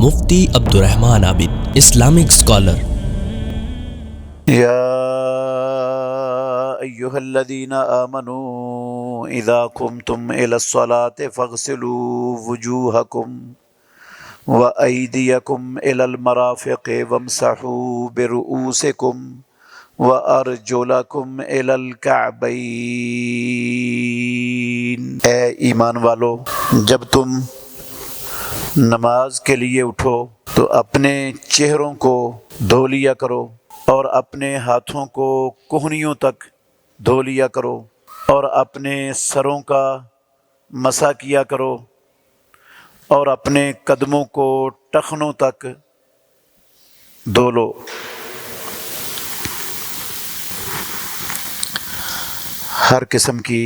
مفتی عبدالرحمن عابد، Islamic scholar. یا ایہا الذین آمنوا اذا قمتم الی الصلاة فاغسلوا وجوہکم وایدیکم الی المرافق وامسحوا برؤوسکم وارجلکم الی الکعبین۔ اے ایمان والو، جب تم نماز کے لیے اٹھو تو اپنے چہروں کو دھو لیا کرو اور اپنے ہاتھوں کو کہنیوں تک دھو لیا کرو اور اپنے سروں کا مسح کیا کرو اور اپنے قدموں کو ٹخنوں تک دھو لو۔ ہر قسم کی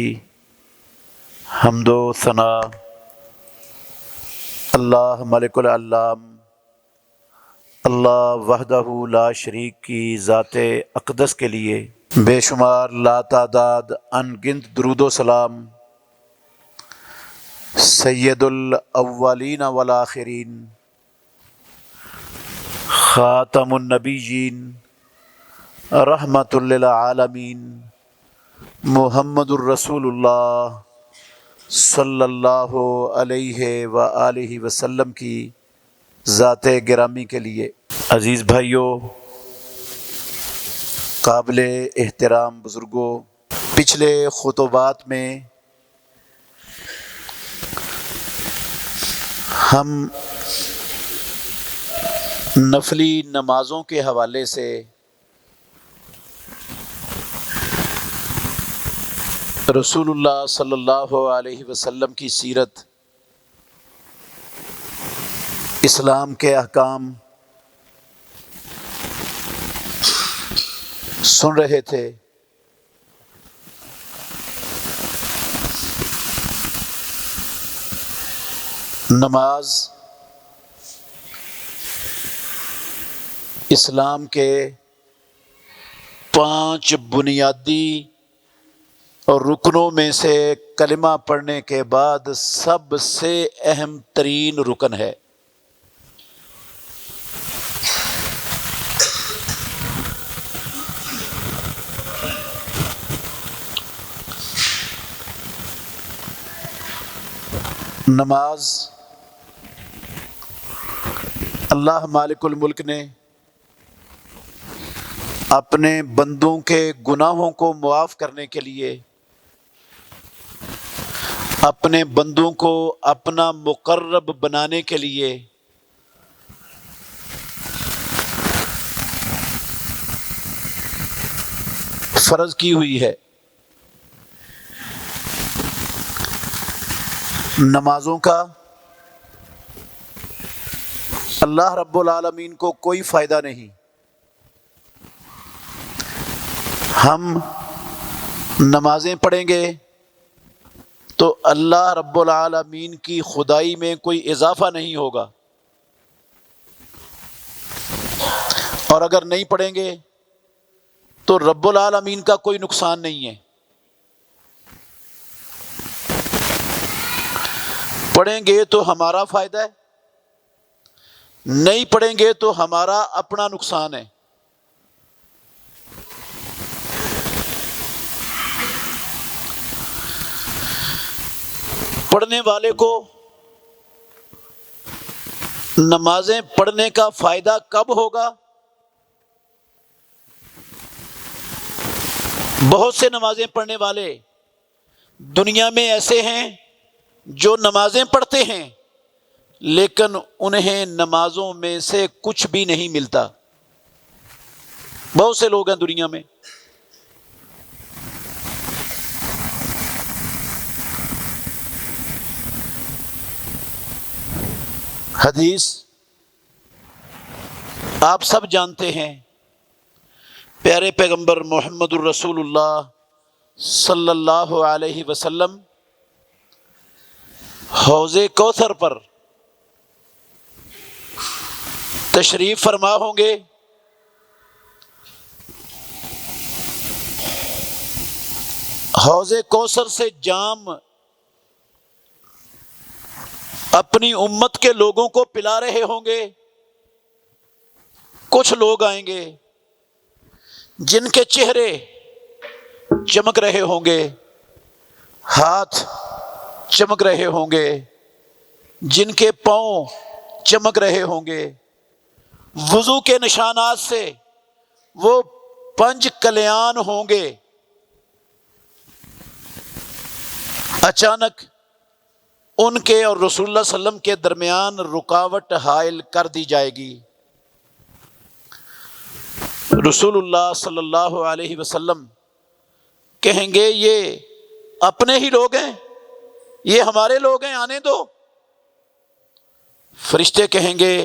حمد و ثنا اللہ ملک العلام، اللہ وحدہ لا شریک کی ذات اقدس کے لیے بے شمار لاتعداد ان گنت درود و سلام سید الاولین والآخرین، خاتم النبیین، رحمت للعالمین، محمد الرسول اللہ صلی اللہ علیہ وآلہ وسلم کی ذات گرامی کے لیے۔ عزیز بھائیوں، قابل احترام بزرگوں، پچھلے خطبات میں ہم نفلی نمازوں کے حوالے سے رسول اللہ صلی اللہ علیہ وسلم کی سیرت، اسلام کے احکام سن رہے تھے۔ نماز اسلام کے 5 بنیادی رکنوں میں سے کلمہ پڑھنے کے بعد سب سے اہم ترین رکن ہے۔ نماز اللہ مالک الملک نے اپنے بندوں کے گناہوں کو معاف کرنے کے لیے اپنے بندوں کو اپنا مقرب بنانے کے لیے فرض کی ہوئی ہے۔ نمازوں کا اللہ رب العالمین کو کوئی فائدہ نہیں۔ ہم نمازیں پڑھیں گے تو اللہ رب العالمین کی خدائی میں کوئی اضافہ نہیں ہوگا، اور اگر نہیں پڑھیں گے تو رب العالمین کا کوئی نقصان نہیں ہے۔ پڑھیں گے تو ہمارا فائدہ ہے، نہیں پڑھیں گے تو ہمارا اپنا نقصان ہے۔ پڑھنے والے کو نمازیں پڑھنے کا فائدہ کب ہوگا؟ بہت سے نمازیں پڑھنے والے دنیا میں ایسے ہیں جو نمازیں پڑھتے ہیں لیکن انہیں نمازوں میں سے کچھ بھی نہیں ملتا۔ بہت سے لوگ ہیں دنیا میں۔ حدیث آپ سب جانتے ہیں، پیارے پیغمبر محمد الرسول اللہ صلی اللہ علیہ وسلم حوض کوثر پر تشریف فرما ہوں گے۔ حوض کوثر سے جام اپنی امت کے لوگوں کو پلا رہے ہوں گے۔ کچھ لوگ آئیں گے جن کے چہرے چمک رہے ہوں گے، ہاتھ چمک رہے ہوں گے، جن کے پاؤں چمک رہے ہوں گے، وضو کے نشانات سے وہ پنج کلیان ہوں گے۔ اچانک ان کے اور رسول اللہ صلی اللہ علیہ وسلم کے درمیان رکاوٹ حائل کر دی جائے گی۔ رسول اللہ صلی اللہ علیہ وسلم کہیں گے یہ اپنے ہی لوگ ہیں، یہ ہمارے لوگ ہیں، آنے دو۔ فرشتے کہیں گے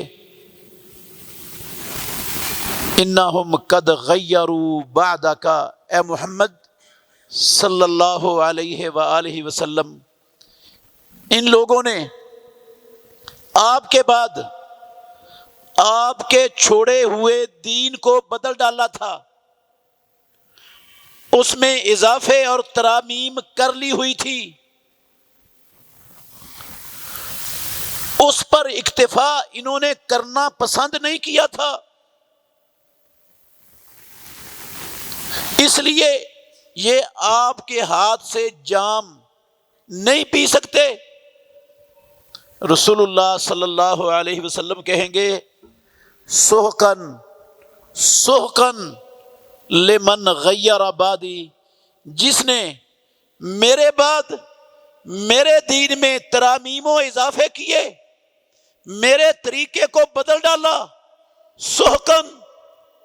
انہم قد غیروا بعدک، اے محمد صلی اللہ علیہ وآلہ وسلم، ان لوگوں نے آپ کے بعد آپ کے چھوڑے ہوئے دین کو بدل ڈالا تھا، اس میں اضافے اور ترامیم کر لی ہوئی تھی، اس پر اکتفا انہوں نے کرنا پسند نہیں کیا تھا، اس لیے یہ آپ کے ہاتھ سے جام نہیں پی سکتے۔ رسول اللہ صلی اللہ علیہ وسلم کہیں گے سحقن سحقن لمن غیر بعدی، جس نے میرے بعد میرے دین میں ترامیم و اضافے کیے، میرے طریقے کو بدل ڈالا، سحقن،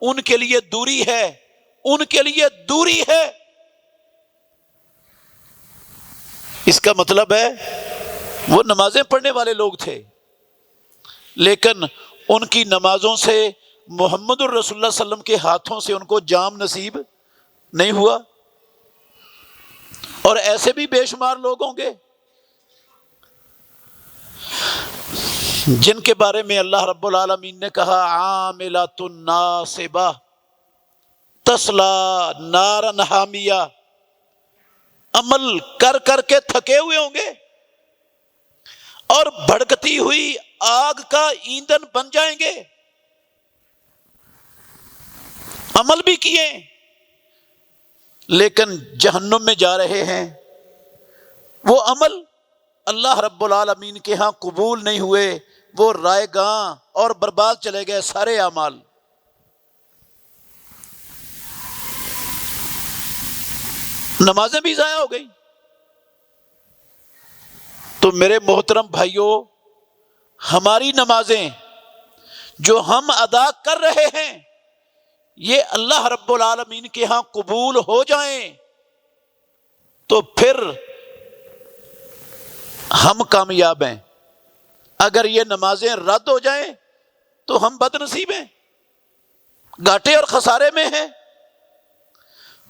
ان کے لیے دوری ہے، ان کے لیے دوری ہے۔ اس کا مطلب ہے وہ نمازیں پڑھنے والے لوگ تھے، لیکن ان کی نمازوں سے محمد الرسول اللہ صلی اللہ علیہ وسلم کے ہاتھوں سے ان کو جام نصیب نہیں ہوا۔ اور ایسے بھی بے شمار لوگ ہوں گے جن کے بارے میں اللہ رب العالمین نے کہا عاملۃ ناصبہ تصلی نارا حامیہ، عمل کر کر کے تھکے ہوئے ہوں گے اور بھڑکتی ہوئی آگ کا ایندھن بن جائیں گے۔ عمل بھی کیے لیکن جہنم میں جا رہے ہیں، وہ عمل اللہ رب العالمین کے ہاں قبول نہیں ہوئے، وہ رائے گاں اور برباد چلے گئے سارے اعمال۔ نمازیں بھی ضائع ہو گئی۔ تو میرے محترم بھائیوں، ہماری نمازیں جو ہم ادا کر رہے ہیں یہ اللہ رب العالمین کے ہاں قبول ہو جائیں تو پھر ہم کامیاب ہیں، اگر یہ نمازیں رد ہو جائیں تو ہم بد نصیب ہیں، گھاٹے اور خسارے میں ہیں۔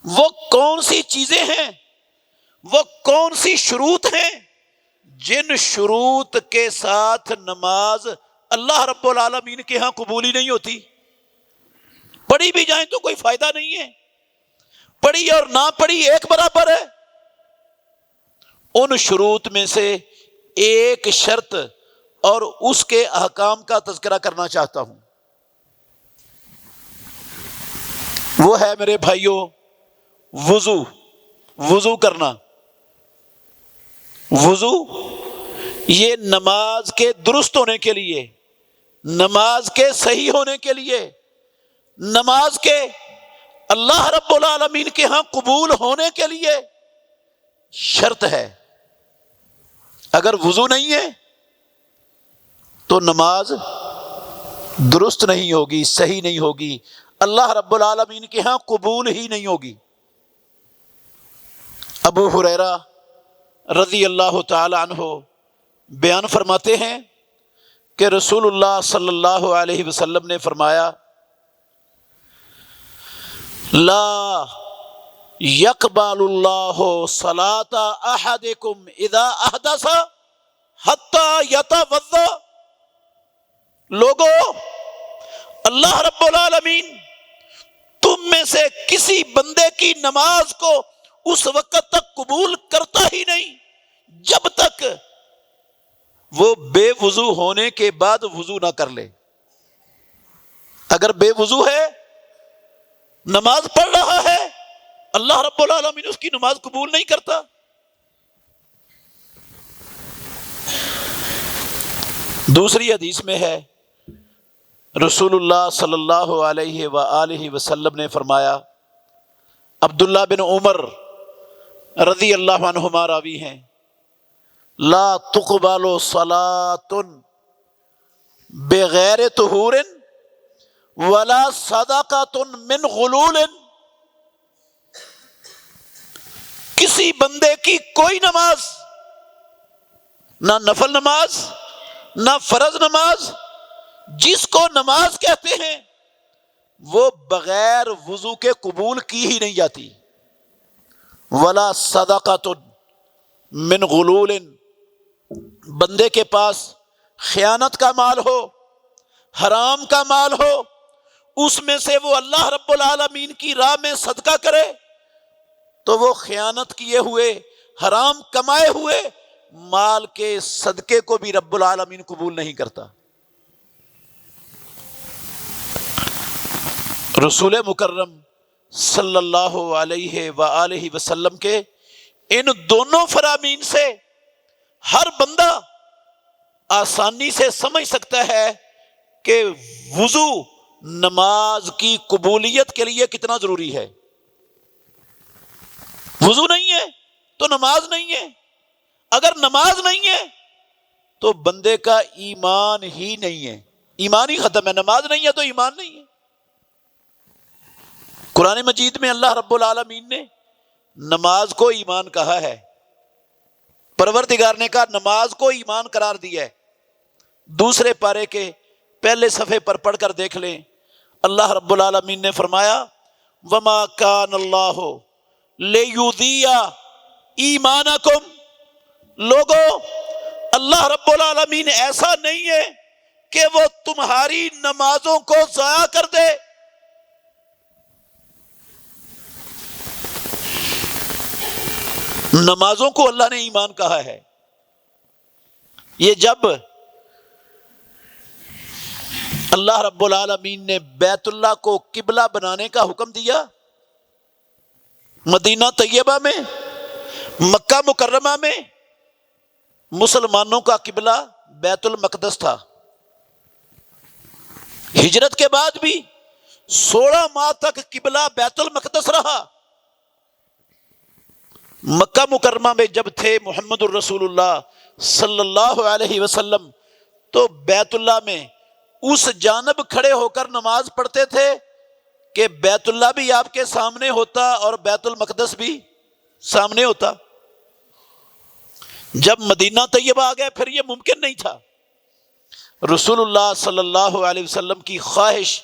وہ کون سی چیزیں ہیں، وہ کون سی شروط ہیں جن شروط کے ساتھ نماز اللہ رب العالمین کے ہاں قبول ہی نہیں ہوتی؟ پڑھی بھی جائیں تو کوئی فائدہ نہیں ہے، پڑھی اور نہ پڑھی ایک برابر ہے۔ ان شروط میں سے ایک شرط اور اس کے احکام کا تذکرہ کرنا چاہتا ہوں، وہ ہے میرے بھائیوں وضو کرنا۔ وضو یہ نماز کے درست ہونے کے لیے، نماز کے صحیح ہونے کے لیے، نماز کے اللہ رب العالمین کے ہاں قبول ہونے کے لیے شرط ہے۔ اگر وضو نہیں ہے تو نماز درست نہیں ہوگی، صحیح نہیں ہوگی، اللہ رب العالمین کے ہاں قبول ہی نہیں ہوگی۔ ابو ہریرہ رضی اللہ تعالی عنہ بیان فرماتے ہیں کہ رسول اللہ صلی اللہ علیہ وسلم نے فرمایا لا يقبل اللہ صلاۃ احدکم اذا احدث حتی یتوضا۔ لوگو، اللہ رب العالمین تم میں سے کسی بندے کی نماز کو اس وقت تک قبول کرتا ہی نہیں جب تک وہ بے وضو ہونے کے بعد وضو نہ کر لے. اگر بے وضو ہے، نماز پڑھ رہا ہے، اللہ رب العالمین اس کی نماز قبول نہیں کرتا. دوسری حدیث میں ہے، رسول اللہ صلی اللہ علیہ وآلہ وسلم نے فرمایا، عبداللہ بن عمر رضی اللہ عنہما راوی ہیں، لا تقبل صلاۃ بغیر طہور ولا صدقۃ من غلول. کسی بندے کی کوئی نماز، نہ نفل نماز نہ فرض نماز، جس کو نماز کہتے ہیں، وہ بغیر وضو کے قبول کی ہی نہیں جاتی. ولا صدقۃ من غلول، بندے کے پاس خیانت کا مال ہو، حرام کا مال ہو، اس میں سے وہ اللہ رب العالمین کی راہ میں صدقہ کرے، تو وہ خیانت کیے ہوئے، حرام کمائے ہوئے مال کے صدقے کو بھی رب العالمین قبول نہیں کرتا. رسول مکرم صلی اللہ علیہ وآلہ وسلم کے ان دونوں فرامین سے ہر بندہ آسانی سے سمجھ سکتا ہے کہ وضو نماز کی قبولیت کے لیے کتنا ضروری ہے. وضو نہیں ہے تو نماز نہیں ہے، اگر نماز نہیں ہے تو بندے کا ایمان ہی نہیں ہے، ایمان ہی ختم ہے. نماز نہیں ہے تو ایمان نہیں ہے. قرآن مجید میں اللہ رب العالمین نے نماز کو ایمان کہا ہے، پروردگار نے کہا نماز کو ایمان قرار دیا ہے. دوسرے پارے کے پہلے صفحے پر پڑھ کر دیکھ لیں، اللہ رب العالمین نے فرمایا وما کان اللہ لیضیع ایمانکم. لوگو، اللہ رب العالمین ایسا نہیں ہے کہ وہ تمہاری نمازوں کو ضائع کر دے. نمازوں کو اللہ نے ایمان کہا ہے. یہ جب اللہ رب العالمین نے بیت اللہ کو قبلہ بنانے کا حکم دیا، مدینہ طیبہ میں، مکہ مکرمہ میں مسلمانوں کا قبلہ بیت المقدس تھا. ہجرت کے بعد بھی 16 ماہ تک قبلہ بیت المقدس رہا. مکہ مکرمہ میں جب تھے محمد الرسول اللہ صلی اللہ علیہ وسلم، تو بیت اللہ میں اس جانب کھڑے ہو کر نماز پڑھتے تھے کہ بیت اللہ بھی آپ کے سامنے ہوتا اور بیت المقدس بھی سامنے ہوتا. جب مدینہ طیبہ آ گئے پھر یہ ممکن نہیں تھا. رسول اللہ صلی اللہ علیہ وسلم کی خواہش،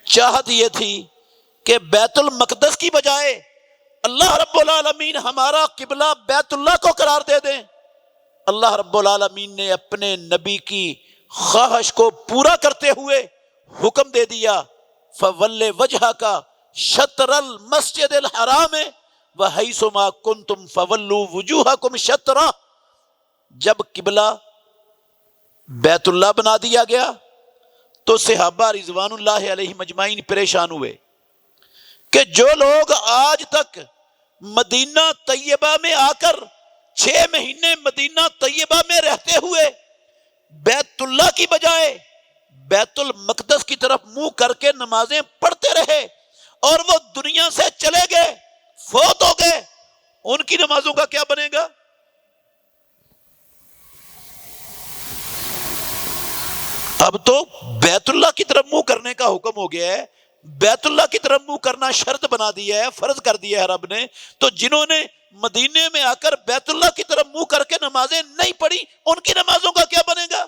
چاہت یہ تھی کہ بیت المقدس کی بجائے اللہ رب العالمین ہمارا قبلہ بیت اللہ کو قرار دے دیں. اللہ رب العالمین نے اپنے نبی کی خواہش کو پورا کرتے ہوئے حکم دے دیا فَوَلِّ وَجْهَكَ شَطْرَ الْمَسْجِدِ الْحَرَامِ وَحَيْثُ مَا كُنْتُمْ فَوَلُّوا وُجُوهَكُمْ شَطْرَهُ. جب قبلہ بیت اللہ بنا دیا گیا تو صحابہ رضوان اللہ علیہم اجمعین پریشان ہوئے کہ جو لوگ آج تک مدینہ طیبہ میں آ کر 6 مہینے مدینہ طیبہ میں رہتے ہوئے بیت اللہ کی بجائے بیت المقدس کی طرف منہ کر کے نمازیں پڑھتے رہے اور وہ دنیا سے چلے گئے، فوت ہو گئے، ان کی نمازوں کا کیا بنے گا؟ اب تو بیت اللہ کی طرف منہ کرنے کا حکم ہو گیا ہے، بیت اللہ کی طرف منہ کرنا شرط بنا دیا ہے، فرض کر دیا ہے رب نے. تو جنہوں نے مدینے میں آ کر بیت اللہ کی طرف منہ کر کے نمازیں نہیں پڑھی، ان کی نمازوں کا کیا بنے گا؟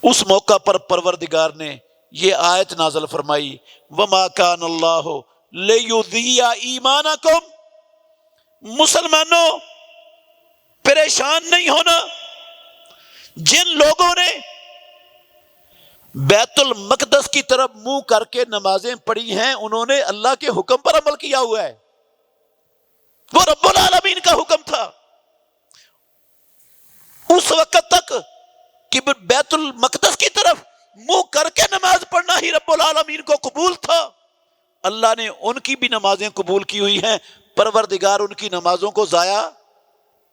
اس موقع پر پروردگار نے یہ آیت نازل فرمائی وَمَا كَانَ اللَّهُ لِيُضِيعَ إِيمَانَكُمْ. مسلمانوں، پریشان نہیں ہونا. جن لوگوں نے بیت المقدس کی طرف منہ کر کے نمازیں پڑھی ہیں انہوں نے اللہ کے حکم پر عمل کیا ہوا ہے. وہ رب العالمین کا حکم تھا. اس وقت تک کہ بیت المقدس کی طرف منہ کر کے نماز پڑھنا ہی رب العالمین کو قبول تھا، اللہ نے ان کی بھی نمازیں قبول کی ہوئی ہیں، پروردگار ان کی نمازوں کو ضائع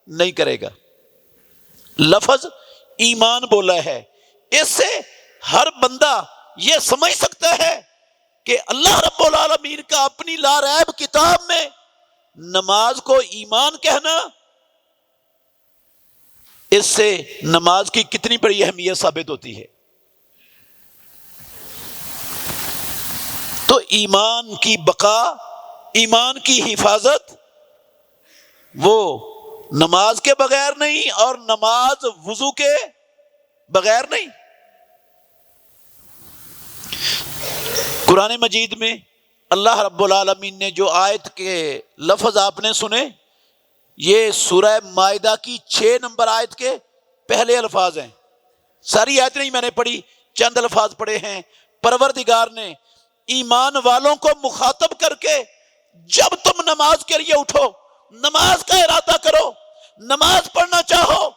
نہیں کرے گا۔ لفظ ایمان بولا ہے، اس سے ہر بندہ یہ سمجھ سکتا ہے کہ اللہ رب العالمین کا اپنی لا ریب کتاب میں نماز کو ایمان کہنا، اس سے نماز کی کتنی بڑی اہمیت ثابت ہوتی ہے۔ تو ایمان کی بقا، ایمان کی حفاظت وہ نماز کے بغیر نہیں، اور نماز وضو کے بغیر نہیں۔ قرآن مجید میں اللہ رب العالمین نے جو آیت کے لفظ آپ نے سنے، یہ سورہ مائدہ کی 6 نمبر آیت کے پہلے الفاظ ہیں۔ ساری آیت نہیں میں نے پڑھی، چند الفاظ پڑھے ہیں۔ پروردگار نے ایمان والوں کو مخاطب کر کے، جب تم نماز کے لیے اٹھو، نماز کا ارادہ کرو، نماز پڑھنا چاہو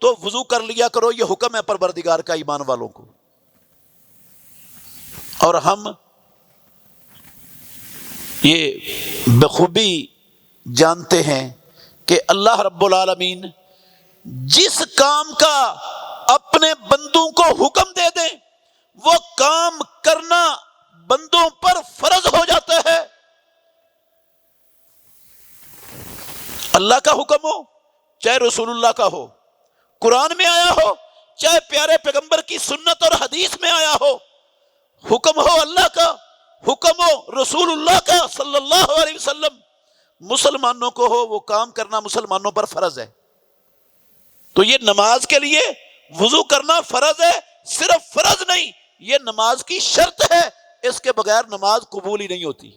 تو وضو کر لیا کرو، یہ حکم ہے پروردگار کا ایمان والوں کو۔ اور ہم یہ بخوبی جانتے ہیں کہ اللہ رب العالمین جس کام کا اپنے بندوں کو حکم دے دیں، وہ کام کرنا بندوں پر فرض ہو جاتا ہے۔ اللہ کا حکم ہو، چاہے رسول اللہ کا ہو، قرآن میں آیا ہو، چاہے پیارے پیغمبر کی سنت اور حدیث میں آیا ہو، حکم ہو اللہ کا، حکم ہو رسول اللہ کا صلی اللہ علیہ وسلم، مسلمانوں کو ہو، وہ کام کرنا مسلمانوں پر فرض ہے۔ تو یہ نماز کے لیے وضو کرنا فرض ہے، صرف فرض نہیں، یہ نماز کی شرط ہے، اس کے بغیر نماز قبول ہی نہیں ہوتی۔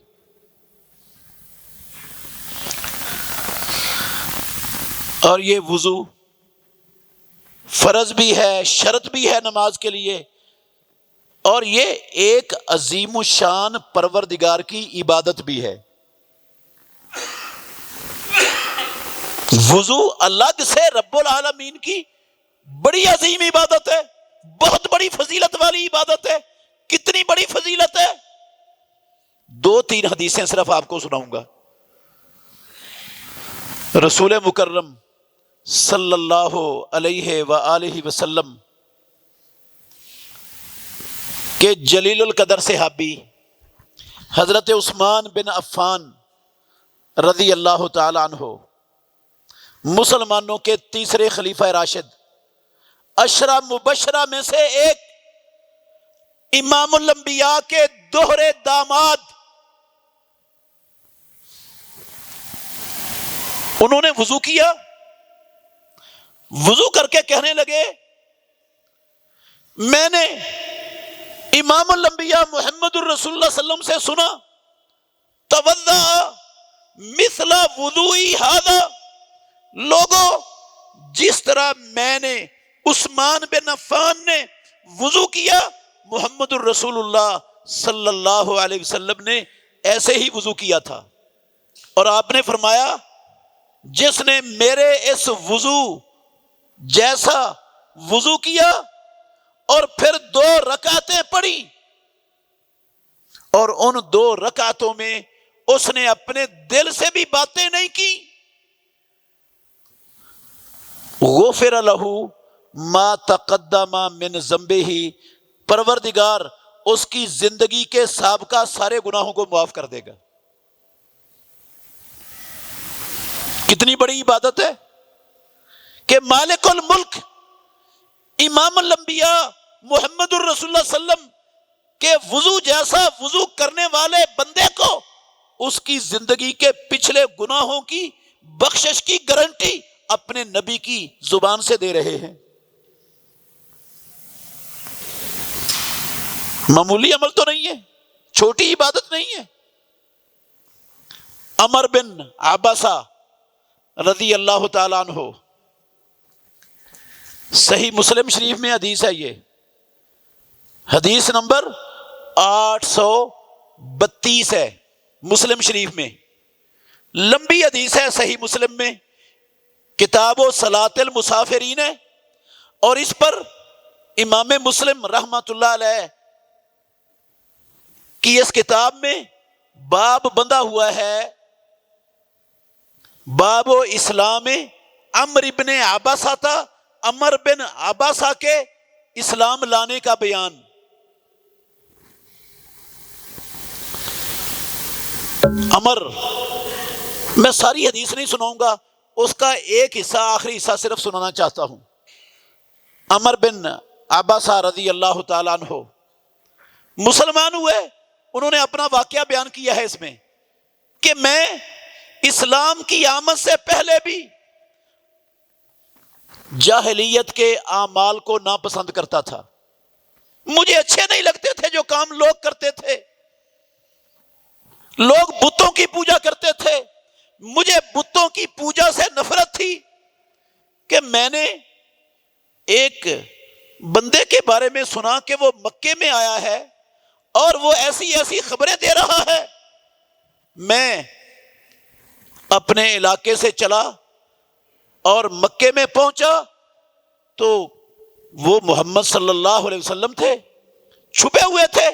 اور یہ وضو فرض بھی ہے، شرط بھی ہے نماز کے لیے، اور یہ ایک عظیم الشان پروردگار کی عبادت بھی ہے۔ وضو الگ سے رب العالمین کی بڑی عظیم عبادت ہے، بہت بڑی فضیلت والی عبادت ہے۔ کتنی بڑی فضیلت ہے، 2-3 حدیثیں صرف آپ کو سناؤں گا۔ رسول مکرم صلی اللہ علیہ وآلہ وسلم کہ جلیل القدر صحابی حضرت عثمان بن عفان رضی اللہ تعالی عنہ، مسلمانوں کے تیسرے خلیفہ راشد، 10 مبشرہ میں سے ایک، امام الانبیاء کے دوہرے داماد، انہوں نے وضو کیا، وضو کر کے کہنے لگے، میں نے امام الانبیاء محمد الرسول اللہ صلی اللہ علیہ وسلم سے سنا، توضأ مثل وضوئی ھذا، لوگوں جس طرح میں نے، عثمان بن عفان نے وضو کیا، محمد الرسول اللہ صلی اللہ علیہ وسلم نے ایسے ہی وضو کیا تھا۔ اور آپ نے فرمایا، جس نے میرے اس وضو جیسا وضو کیا اور پھر 2 رکعتیں پڑھی، اور ان 2 رکعتوں میں اس نے اپنے دل سے بھی باتیں نہیں کی، غفر لہ ما تقدم من ذنبہ، پروردگار اس کی زندگی کے سابقہ سارے گناہوں کو معاف کر دے گا۔ کتنی بڑی عبادت ہے کہ مالک الملک امام الانبیاء محمد الرسول اللہ صلی اللہ علیہ وسلم کے وضو جیسا وضو کرنے والے بندے کو اس کی زندگی کے پچھلے گناہوں کی بخشش کی گارنٹی اپنے نبی کی زبان سے دے رہے ہیں۔ معمولی عمل تو نہیں ہے، چھوٹی عبادت نہیں ہے۔ عمر بن عباسہ رضی اللہ تعالیٰ عنہ، صحیح مسلم شریف میں حدیث ہے، یہ حدیث نمبر 832 ہے مسلم شریف میں، لمبی حدیث ہے، صحیح مسلم میں کتاب و صلاۃ المسافرین ہے، اور اس پر امام مسلم رحمۃ اللہ علیہ کی اس کتاب میں باب بندہ ہوا ہے، باب و اسلام عمر بن عباسہ تھا، عمر بن عباسہ کے اسلام لانے کا بیان۔ عمر، میں ساری حدیث نہیں سناؤں گا، اس کا ایک حصہ، آخری حصہ صرف سنانا چاہتا ہوں۔ عمر بن عباسہ رضی اللہ تعالیٰ عنہ مسلمان ہوئے، انہوں نے اپنا واقعہ بیان کیا ہے اس میں کہ میں اسلام کی آمد سے پہلے بھی جاہلیت کے اعمال کو ناپسند کرتا تھا، مجھے اچھے نہیں لگتے تھے جو کام لوگ کرتے تھے، لوگ بتوں کی پوجا کرتے تھے، مجھے بتوں کی پوجا سے نفرت تھی کہ میں نے ایک بندے کے بارے میں سنا کہ وہ مکے میں آیا ہے اور وہ ایسی ایسی خبریں دے رہا ہے۔ میں اپنے علاقے سے چلا اور مکے میں پہنچا تو وہ محمد صلی اللہ علیہ وسلم تھے، چھپے ہوئے تھے،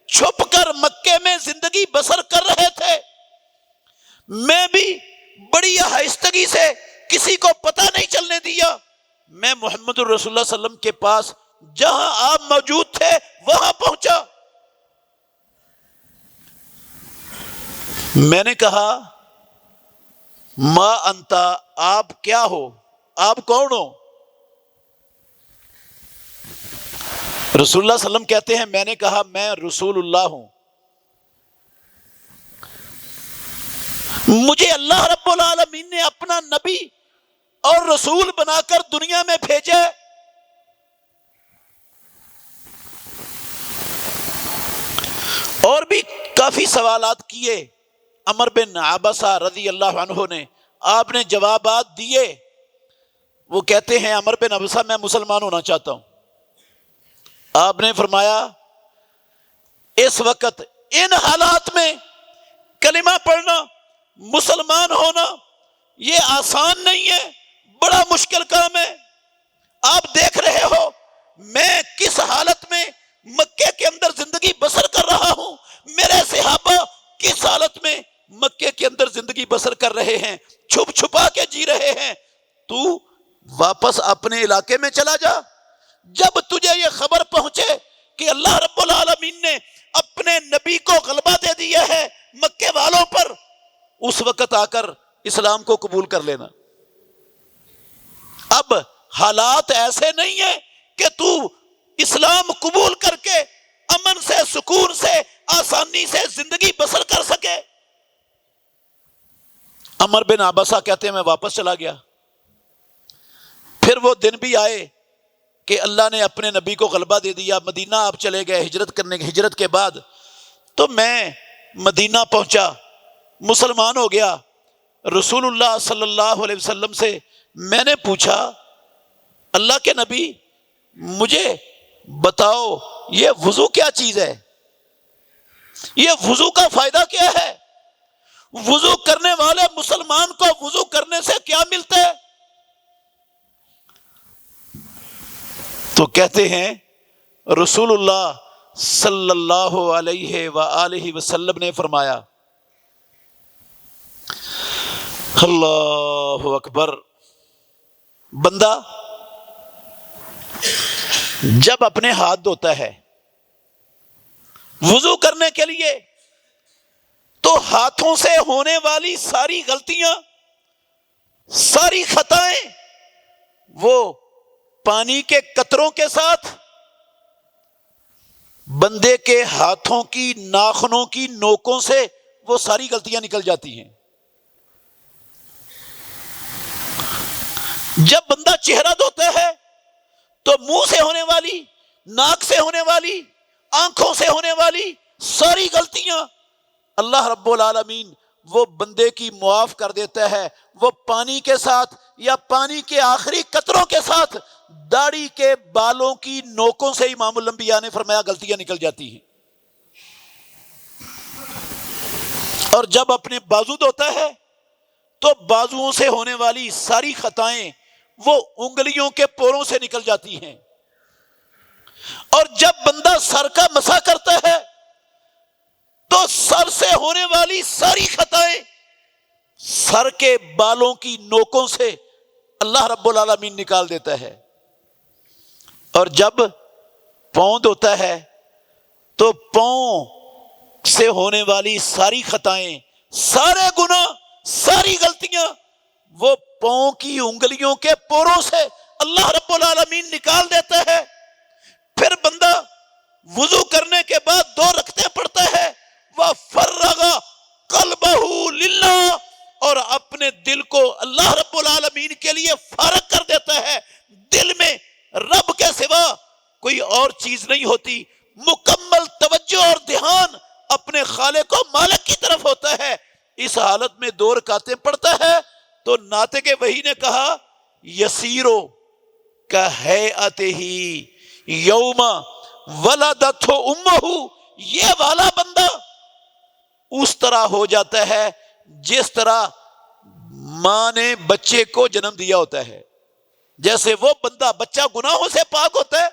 چھپ کر مکے میں زندگی بسر کر رہے تھے۔ میں بھی بڑی آہستگی سے، کسی کو پتہ نہیں چلنے دیا، میں محمد رسول اللہ صلی اللہ علیہ وسلم کے پاس جہاں آپ موجود تھے وہاں پہنچا۔ میں نے کہا ما انتا، آپ کیا ہو، آپ کون ہو؟ رسول اللہ صلی اللہ علیہ وسلم کہتے ہیں میں نے کہا میں رسول اللہ ہوں، مجھے اللہ رب العالمین نے اپنا نبی اور رسول بنا کر دنیا میں بھیجا۔ اور بھی کافی سوالات کیے عمر بن عباسہ رضی اللہ عنہ نے، آپ نے جوابات دیے۔ وہ کہتے ہیں عمر بن عباسہ میں مسلمان ہونا چاہتا ہوں۔ آپ نے فرمایا اس وقت ان حالات میں کلمہ پڑھنا، مسلمان ہونا یہ آسان نہیں ہے، بڑا مشکل کام ہے۔ آپ دیکھ رہے ہو میں کس حالت میں مکے کے اندر زندگی بسر کر رہا ہوں، میرے صحابہ کس حالت میں مکے کے اندر زندگی بسر کر رہے ہیں، چھپ چھپا کے جی رہے ہیں۔ تو واپس اپنے علاقے میں چلا جا، جب تجھے یہ خبر پہنچے کہ اللہ رب العالمین نے اپنے نبی کو غلبہ دے دیا ہے مکے والوں پر، اس وقت آ کر اسلام کو قبول کر لینا۔ اب حالات ایسے نہیں ہیں کہ تو اسلام قبول کر کے امن سے، سکون سے، آسانی سے زندگی بسر کر سکے۔ عمر بن عباسہ کہتے ہیں میں واپس چلا گیا۔ پھر وہ دن بھی آئے کہ اللہ نے اپنے نبی کو غلبہ دے دیا، مدینہ آپ چلے گئے ہجرت کے بعد، تو میں مدینہ پہنچا، مسلمان ہو گیا۔ رسول اللہ صلی اللہ علیہ وسلم سے میں نے پوچھا اللہ کے نبی مجھے بتاؤ یہ وضو کیا چیز ہے، یہ وضو کا فائدہ کیا ہے، وضو کرنے والے مسلمان کو وضو کرنے سے کیا ملتا ہے؟ تو کہتے ہیں رسول اللہ صلی اللہ علیہ وآلہ وسلم نے فرمایا اللہ اکبر، بندہ جب اپنے ہاتھ دھوتا ہے وضو کرنے کے لیے تو ہاتھوں سے ہونے والی ساری غلطیاں، ساری خطائیں وہ پانی کے قطروں کے ساتھ بندے کے ہاتھوں کی ناخنوں کی نوکوں سے وہ ساری غلطیاں نکل جاتی ہیں۔ جب بندہ چہرہ دھوتا ہے تو منہ سے ہونے والی، ناک سے ہونے والی، آنکھوں سے ہونے والی ساری غلطیاں اللہ رب العالمین وہ بندے کی معاف کر دیتا ہے۔ وہ پانی کے ساتھ یا پانی کے آخری قطروں کے ساتھ داڑھی کے بالوں کی نوکوں سے امام الانبیاء نے فرمایا غلطیاں نکل جاتی ہیں۔ اور جب اپنے بازو دھوتا ہے تو بازوؤں سے ہونے والی ساری خطائیں وہ انگلیوں کے پوروں سے نکل جاتی ہیں، اور جب بندہ سر کا مسح کرتا ہے تو سر سے ہونے والی ساری خطائیں سر کے بالوں کی نوکوں سے اللہ رب العالمین نکال دیتا ہے، اور جب پاؤں دھوتا ہے تو پاؤں سے ہونے والی ساری خطائیں، سارے گناہ، ساری غلطیاں وہ پاؤں کی انگلیوں کے پوروں سے اللہ رب العالمین نکال دیتا ہے۔ پھر بندہ وضو کرنے کے بعد 2 رکعتیں پڑھتا ہے، وَفَرَّغَ قَلْبَهُ لِلَّهِ، اور اپنے دل کو اللہ رب العالمین کے لیے فارغ کر دیتا ہے۔ دل میں رب کے سوا کوئی اور چیز نہیں ہوتی، مکمل توجہ اور دھیان اپنے خالق و مالک کی طرف ہوتا ہے۔ اس حالت میں 2 رکعتیں پڑھتا ہے تو ناطق وحی نے کہا یسیرو کہیئتہ یوم ولدتہ امہ، یہ والا بندہ اس طرح ہو جاتا ہے جس طرح ماں نے بچے کو جنم دیا ہوتا ہے۔ جیسے وہ بندہ بچہ گناہوں سے پاک ہوتا ہے،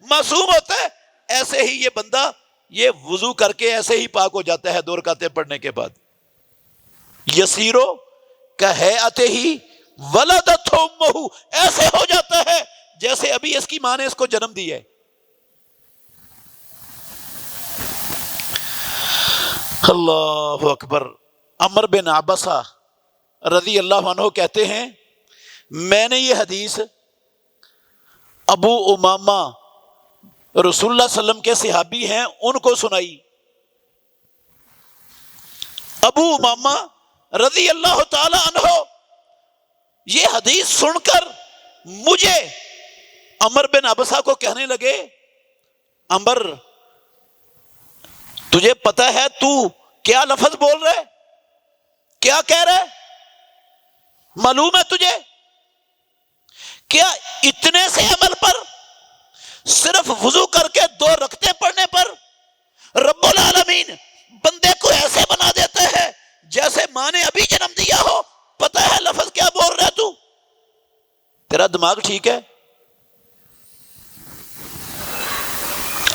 معصوم ہوتا ہے، ایسے ہی یہ بندہ یہ وضو کر کے ایسے ہی پاک ہو جاتا ہے 2 رکعتیں پڑھنے کے بعد۔ یسیرو کہیئتہ ولدتہ امہ، ایسے ہو جاتا ہے جیسے ابھی اس کی ماں نے اس کو جنم دیا ہے۔ اللہ اکبر۔ عمر بن عبسہ رضی اللہ عنہ کہتے ہیں میں نے یہ حدیث ابو امامہ رسول اللہ صلی اللہ علیہ وسلم کے صحابی ہیں ان کو سنائی۔ ابو امامہ رضی اللہ تعالی عنہ یہ حدیث سن کر مجھے عمر بن عبسہ کو کہنے لگے عمر تجھے پتا ہے تو کیا لفظ بول رہے، کیا کہہ رہے، معلوم ہے تجھے؟ کیا اتنے سے عمل پر، صرف وضو کر کے 2 رکعتیں پڑھنے پر رب العالمین بندے کو ایسے بنا دیتا ہے جیسے ماں نے ابھی جنم دیا ہو؟ پتا ہے لفظ کیا بول رہا تو؟ تیرا دماغ ٹھیک ہے؟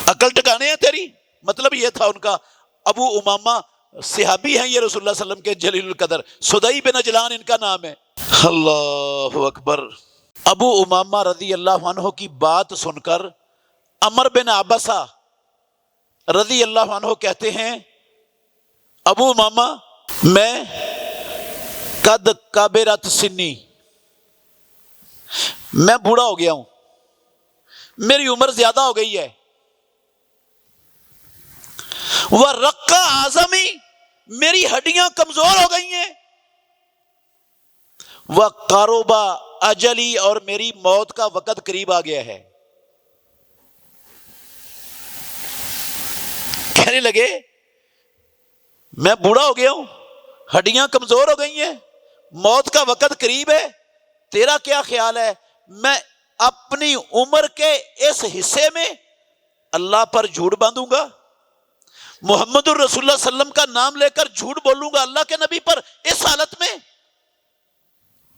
عقل ٹکانے ہیں تیری؟ مطلب یہ تھا ان کا۔ ابو امامہ صحابی ہیں یہ رسول اللہ صلی اللہ علیہ وسلم کے جلیل القدر، سدئی بن اجلان ان کا نام ہے۔ اللہ اکبر۔ ابو امامہ رضی اللہ عنہ کی بات سن کر عمر بن عبسہ رضی اللہ عنہ کہتے ہیں ابو امامہ میں قد کبرت سنی، میں بوڑھا ہو گیا ہوں، میری عمر زیادہ ہو گئی ہے، وَرَقَّ عَظَمِي، میری ہڈیاں کمزور ہو گئی ہیں، وَقَرُبَ اجلی، اور میری موت کا وقت قریب آ گیا ہے۔ کہنے لگے میں بوڑھا ہو گیا ہوں، ہڈیاں کمزور ہو گئی ہیں، موت کا وقت قریب ہے، تیرا کیا خیال ہے میں اپنی عمر کے اس حصے میں اللہ پر جھوٹ باندھوں گا، محمد الرسول اللہ صلی اللہ علیہ وسلم کا نام لے کر جھوٹ بولوں گا اللہ کے نبی پر اس حالت میں؟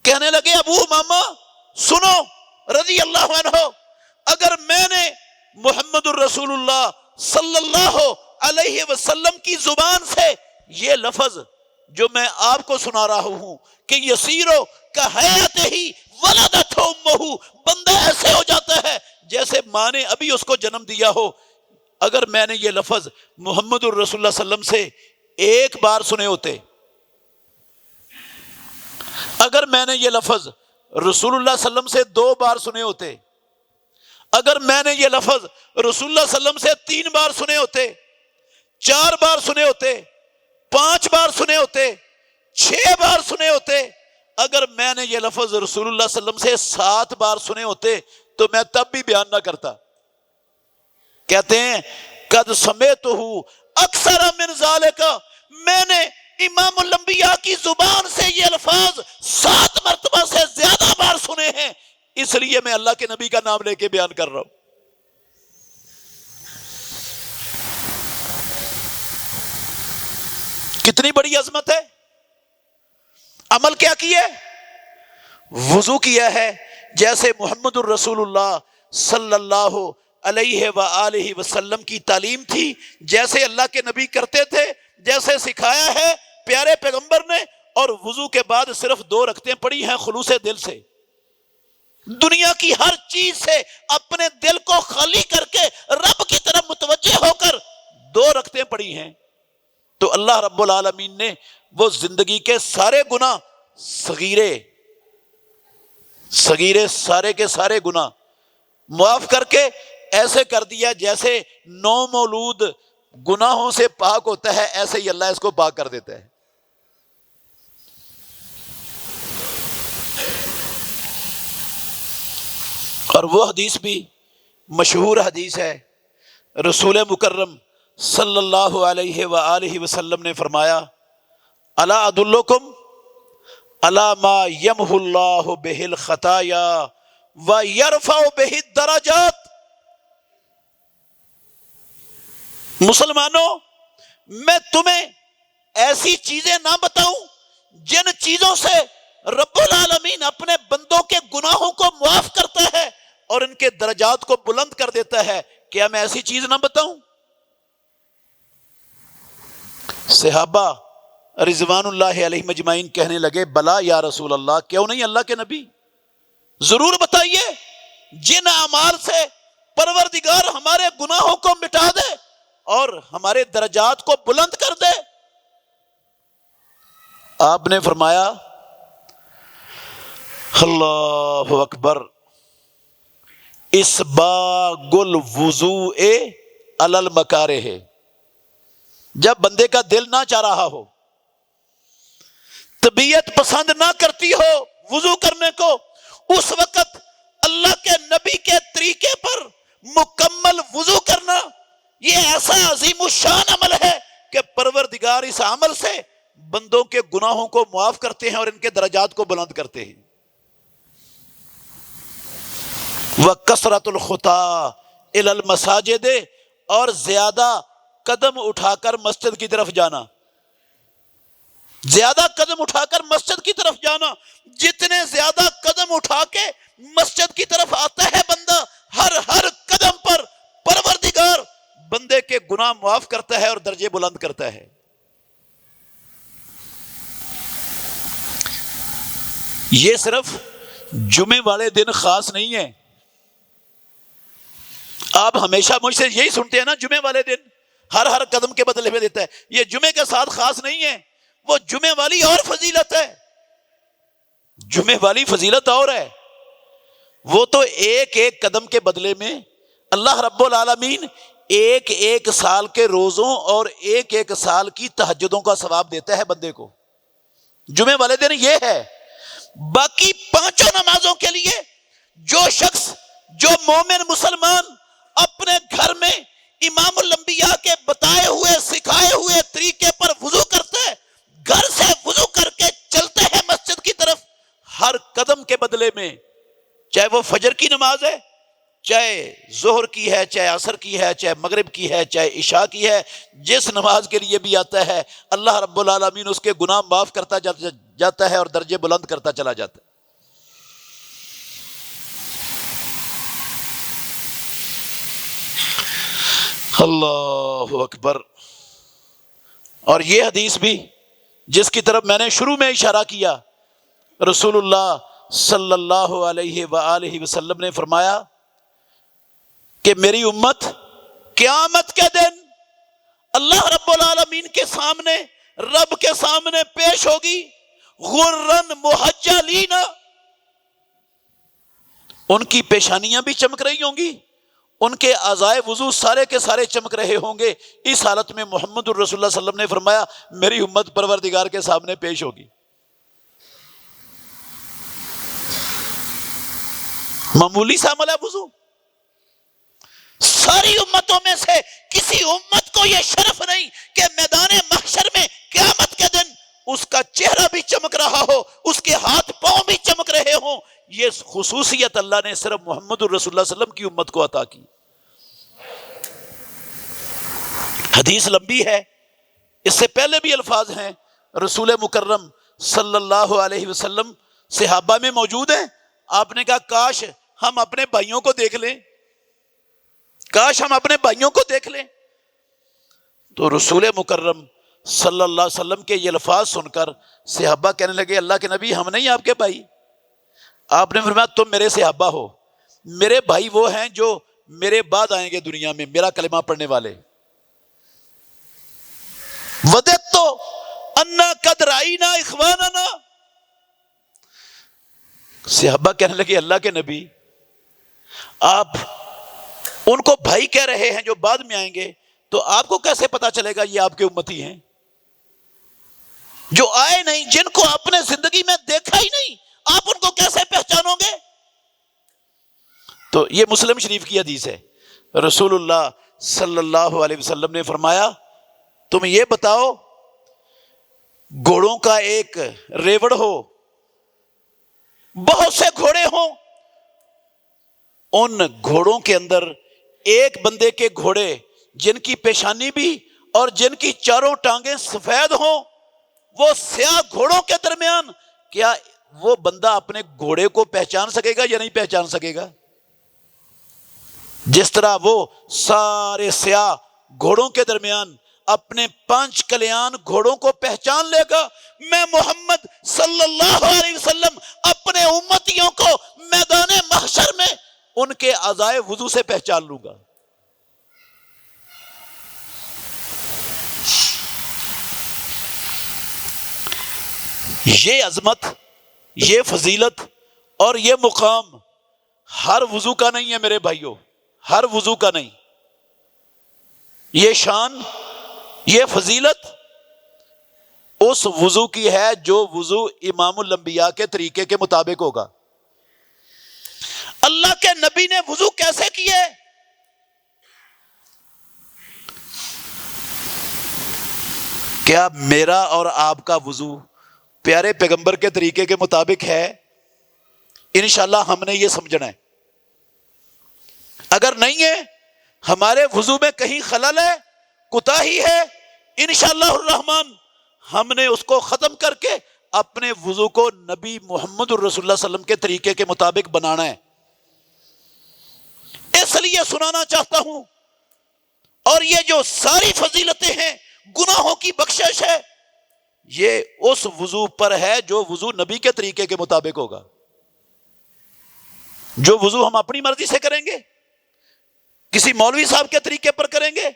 کہنے لگے ابو امامہ سنو رضی اللہ عنہ، اگر میں نے محمد الرسول اللہ صلی اللہ علیہ وسلم کی زبان سے یہ لفظ جو میں آپ کو سنا رہا ہوں کہ یسیرو کہیئتہ ولدتہ امہ، بندہ ایسے ہو جاتا ہے جیسے ماں نے ابھی اس کو جنم دیا ہو، اگر میں نے یہ لفظ محمد الرسول اللہ صلی اللہ علیہ وسلم سے ایک بار سنے ہوتے، اگر میں نے یہ لفظ رسول اللہ صلی اللہ علیہ وسلم سے 2 بار سنے ہوتے، اگر میں نے یہ لفظ رسول اللہ صلی اللہ علیہ وسلم سے 3 بار سنے ہوتے، 4 بار سنے ہوتے، 5 بار سنے ہوتے، 6 بار سنے ہوتے، اگر میں نے یہ لفظ رسول اللہ صلی اللہ علیہ وسلم سے 7 بار سنے ہوتے تو میں تب بھی بیان نہ کرتا۔ کہتے ہیں قد سمعتہ اکثر من ذالک، میں نے امام الانبیاء کی زبان سے یہ الفاظ 7 مرتبہ سے زیادہ بار سنے ہیں، اس لیے میں اللہ کے نبی کا نام لے کے بیان کر رہا ہوں۔ کتنی بڑی عظمت ہے۔ عمل کیا کیا ہے؟ وضو کیا ہے، جیسے محمد الرسول اللہ صلی اللہ علیہ وآلہ وسلم کی تعلیم تھی، جیسے اللہ کے نبی کرتے تھے، جیسے سکھایا ہے پیارے پیغمبر نے، اور وضو کے بعد صرف 2 رکعتیں پڑھی ہیں خلوص دل سے، دنیا کی ہر چیز سے اپنے دل کو خالی کر کے رب کی طرف متوجہ ہو کر 2 رکعتیں پڑھی ہیں، تو اللہ رب العالمین نے وہ زندگی کے سارے گناہ صغیرے سارے کے سارے گناہ معاف کر کے ایسے کر دیا جیسے نو مولود گناہوں سے پاک ہوتا ہے، ایسے ہی اللہ اس کو پاک کر دیتا ہے۔ اور وہ حدیث بھی مشہور حدیث ہے، رسول مکرم صلی اللہ علیہ وآلہ وسلم نے فرمایا، الا ادلکم الا ما یمحو اللہ بہ الخطایا ویرفع بہ الدرجات۔ مسلمانوں، میں تمہیں ایسی چیزیں نہ بتاؤں جن چیزوں سے رب العالمین اپنے بندوں کے گناہوں کو معاف کرتا ہے اور ان کے درجات کو بلند کر دیتا ہے؟ کیا میں ایسی چیز نہ بتاؤں؟ صحابہ رضوان اللہ علیہ مجمعین کہنے لگے، بلا یا رسول اللہ، کیوں نہیں اللہ کے نبی، ضرور بتائیے جن اعمال سے پروردگار ہمارے گناہوں کو مٹا دے اور ہمارے درجات کو بلند کر دے۔ آپ نے فرمایا، اللہ اکبر، اسباغ الوضوء علی المکارہ، جب بندے کا دل نہ چاہ رہا ہو، طبیعت پسند نہ کرتی ہو وضو کرنے کو، اس وقت اللہ کے نبی کے طریقے پر مکمل وضو کرنا یہ ایسا عظیم الشان عمل ہے کہ پروردگار اس عمل سے بندوں کے گناہوں کو معاف کرتے ہیں اور ان کے درجات کو بلند کرتے ہیں۔ وَكَثْرَةُ الْخُطَىٰ إِلَى الْمَسَاجِدِ، اور زیادہ قدم اٹھا کر مسجد کی طرف جانا، زیادہ قدم اٹھا کر مسجد کی طرف جانا۔ جتنے زیادہ قدم اٹھا کے مسجد کی طرف آتا ہے بندہ، ہر قدم پر پروردگار بندے کے گناہ معاف کرتا ہے اور درجے بلند کرتا ہے۔ یہ صرف جمعے والے دن خاص نہیں ہے۔ آپ ہمیشہ مجھ سے یہی سنتے ہیں نا، جمعے والے دن ہر قدم کے بدلے میں دیتا ہے، یہ جمعے کے ساتھ خاص نہیں ہے، وہ جمعے والی اور فضیلت ہے، جمعے والی فضیلت اور ہے۔ وہ تو ایک قدم کے بدلے میں اللہ رب العالمین ایک سال کے روزوں اور ایک سال کی تہجدوں کا ثواب دیتا ہے بندے کو۔ جمعے والے دن یہ ہے۔ باقی 5 نمازوں کے لیے جو شخص، جو مومن مسلمان اپنے گھر میں امام الانبیاء کے بتائے ہوئے سکھائے ہوئے طریقے پر وضو کرتا ہے، گھر سے وضو کر کے چلتے ہیں مسجد کی طرف، ہر قدم کے بدلے میں، چاہے وہ فجر کی نماز ہے، چاہے ظہر کی ہے، چاہے عصر کی ہے، چاہے مغرب کی ہے، چاہے عشاء کی ہے، جس نماز کے لیے بھی آتا ہے اللہ رب العالمین اس کے گناہ معاف کرتا جاتا ہے اور درجے بلند کرتا چلا جاتا ہے۔ اللہ اکبر۔ اور یہ حدیث بھی جس کی طرف میں نے شروع میں اشارہ کیا، رسول اللہ صلی اللہ علیہ وآلہ وسلم نے فرمایا کہ میری امت قیامت کے دن اللہ رب العالمین کے سامنے، رب کے سامنے پیش ہوگی، غرن محجلین، ان کی پیشانیاں بھی چمک رہی ہوں گی، ان کے اعضائے وضو سارے کے سارے چمک رہے ہوں گے۔ اس حالت میں محمد الرسول اللہ صلی اللہ علیہ وسلم نے فرمایا میری امت پروردگار کے سامنے پیش ہوگی۔ معمولی سا عمل ہے وضو۔ ساری امتوں میں سے کسی امت کو یہ شرف نہیں کہ میدان محشر میں قیامت کے دن اس کا چہرہ بھی چمک رہا ہو، اس کے ہاتھ پاؤں بھی چمک رہے ہوں۔ یہ خصوصیت اللہ نے صرف محمد الرسول اللہ صلی اللہ علیہ وسلم کی امت کو عطا کی۔ حدیث لمبی ہے، اس سے پہلے بھی الفاظ ہیں۔ رسول مکرم صلی اللہ علیہ وسلم صحابہ میں موجود ہیں، آپ نے کہا کاش ہم اپنے بھائیوں کو دیکھ لیں، کاش ہم اپنے بھائیوں کو دیکھ لیں۔ تو رسول مکرم صلی اللہ علیہ وسلم کے یہ الفاظ سن کر صحابہ کہنے لگے اللہ کے نبی ہم نہیں آپ کے بھائی؟ آپ نے فرمایا تم میرے صحابہ ہو، میرے بھائی وہ ہیں جو میرے بعد آئیں گے دنیا میں، میرا کلمہ پڑھنے والے۔ وَدَدْتُ أَنَّا قَدْ رَأَيْنَا إِخْوَانَنَا، صحابہ کہنے لگے اللہ کے نبی آپ ان کو بھائی کہہ رہے ہیں جو بعد میں آئیں گے، تو آپ کو کیسے پتا چلے گا یہ آپ کے امتی ہیں؟ جو آئے نہیں، جن کو آپ نے زندگی میں دیکھا ہی نہیں، آپ ان کو کیسے پہچانو گے؟ تو یہ مسلم شریف کی حدیث ہے۔ رسول اللہ صلی اللہ علیہ وسلم نے فرمایا تم یہ بتاؤ گھوڑوں کا ایک ریوڑ ہو، بہت سے گھوڑے ہوں، ان گھوڑوں کے اندر ایک بندے کے گھوڑے جن کی پیشانی بھی اور جن کی چاروں ٹانگیں سفید ہوں، وہ سیاہ گھوڑوں کے درمیان، کیا وہ بندہ اپنے گھوڑے کو پہچان سکے گا یا نہیں پہچان سکے گا؟ جس طرح وہ سارے سیاہ گھوڑوں کے درمیان اپنے 5 کلیان گھوڑوں کو پہچان لے گا، میں محمد صلی اللہ علیہ وسلم اپنے امتیوں کو میدان محشر میں ان کے اعضائے وضو سے پہچان لوں گا۔ یہ عظمت، یہ فضیلت اور یہ مقام ہر وضو کا نہیں ہے میرے بھائیوں، ہر وضو کا نہیں۔ یہ شان، یہ فضیلت اس وضو کی ہے جو وضو امام الانبیاء کے طریقے کے مطابق ہوگا۔ اللہ کے نبی نے وضو کیسے کیے؟ کیا میرا اور آپ کا وضو پیارے پیغمبر کے طریقے کے مطابق ہے؟ انشاءاللہ ہم نے یہ سمجھنا ہے۔ اگر نہیں ہے، ہمارے وضو میں کہیں خلل ہے، کوتاہی ہے، انشاءاللہ الرحمن ہم نے اس کو ختم کر کے اپنے وضو کو نبی محمد الرسول اللہ صلی اللہ علیہ وسلم کے طریقے کے مطابق بنانا ہے۔ اس لیے سنانا چاہتا ہوں، اور یہ جو ساری فضیلتیں ہیں، گناہوں کی بخشش ہے، یہ اس وضو پر ہے جو وضو نبی کے طریقے کے مطابق ہوگا۔ جو وضو ہم اپنی مرضی سے کریں گے، کسی مولوی صاحب کے طریقے پر کریں گے،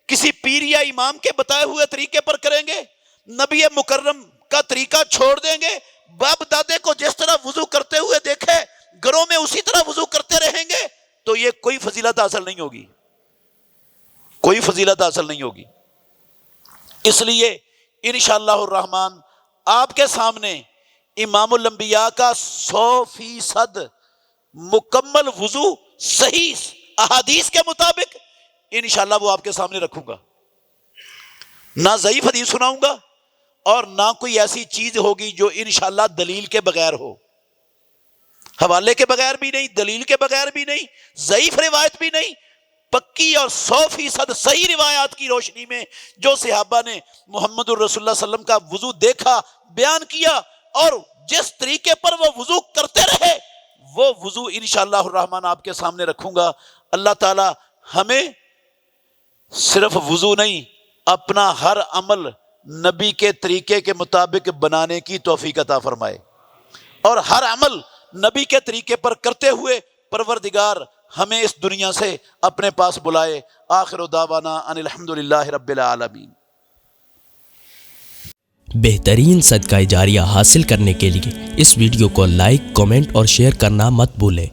کسی پیر یا امام کے بتائے ہوئے طریقے پر کریں گے، نبی مکرم کا طریقہ چھوڑ دیں گے، باپ دادے کو جس طرح وضو کرتے ہوئے دیکھے گھروں میں اسی طرح وضو کرتے رہیں گے، تو یہ کوئی فضیلت حاصل نہیں ہوگی، کوئی فضیلت حاصل نہیں ہوگی۔ اس لیے انشاءاللہ الرحمن آپ کے سامنے امام الانبیاء کا 100% مکمل وضو صحیح احادیث کے مطابق انشاءاللہ وہ آپ کے سامنے رکھوں گا۔ نہ ضعیف حدیث سناؤں گا اور نہ کوئی ایسی چیز ہوگی جو انشاءاللہ دلیل کے بغیر ہو، حوالے کے بغیر بھی نہیں، دلیل کے بغیر بھی نہیں، ضعیف روایت بھی نہیں، پکی اور 100% صحیح روایات کی روشنی میں جو صحابہ نے محمد الرسول اللہ صلی اللہ علیہ وسلم کا وضو دیکھا، بیان کیا، اور جس طریقے پر وہ وضو کرتے رہے، وہ وضو انشاءاللہ الرحمن آپ کے سامنے رکھوں گا۔ اللہ تعالی ہمیں صرف وضو نہیں، اپنا ہر عمل نبی کے طریقے کے مطابق بنانے کی توفیق عطا فرمائے، اور ہر عمل نبی کے طریقے پر کرتے ہوئے پروردگار ہمیں اس دنیا سے اپنے پاس بلائے۔ آخر دعوانا ان الحمدللہ رب العالمین۔ بہترین صدقہ جاریہ حاصل کرنے کے لیے اس ویڈیو کو لائک، کمنٹ اور شیئر کرنا مت بھولیں۔